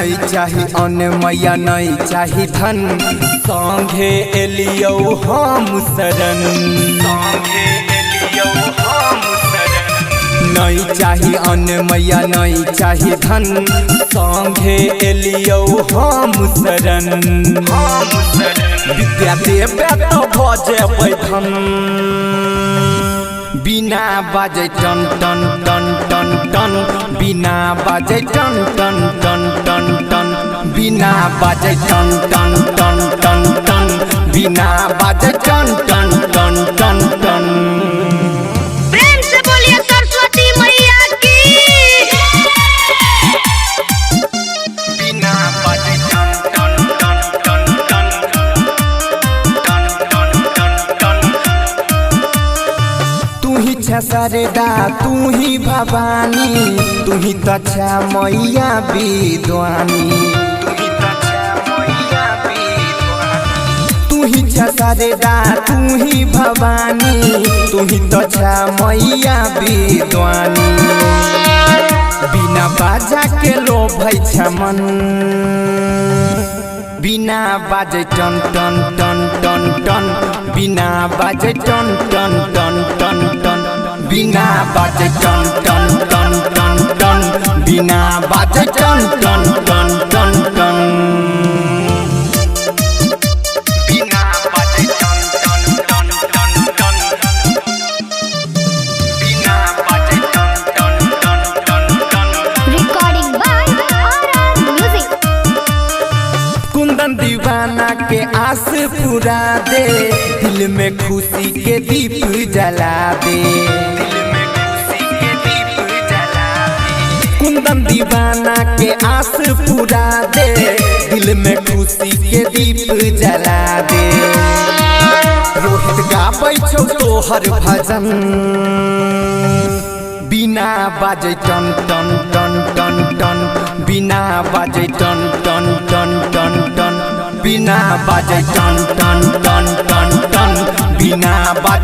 नहीं चाही अन्न मैया नहीं चाही धन संगे एलियो हम शरण नहीं चाही अन्न मैया नहीं चाही धन संगे एलियो हम शरण विद्या देवे तो भजे पैधन बिना बाजे टन टन टन टन टन बिना बाजे टन टन टन टन टन बिना बाजे टन टन टन टन टन बिना बाजे टन टन टन टन टन। प्रेम से बोलिए सरस्वती मैया की। बिना बाजे टन टन टन टन टन टन टन टन तू ही छसरदा तू ही भवानी तू ही तछा मैया विद्वानी तू ही छसरदा तू ही भवानी तू ही तछा मैया विद्वानी बिना बाजा के लोभै छमन बिना बाजे टन टन टन टन टन बिना बाजे टन टन टन टन टन बिना बाजे टन टन टन टन टन बिना बाजे टन टन टन टन टन बिना बाजे टन टन टन टन टन बिना बाजे टन टन टन टन टन। Recording by RR music. Kundan दीवाना के आस पूरा दे दिल में खुशी के दीप जला दे कुंदन दीवाना के आस पूरा दे दिल में खुशी के दीप जला दे रोहित गाबै छौ तोहर भजन बिना बाजे टन टन टन टन टन बिना बाजे टन टन टन टन टन बिना बाजे टन टन टन टन टन बिना बाजे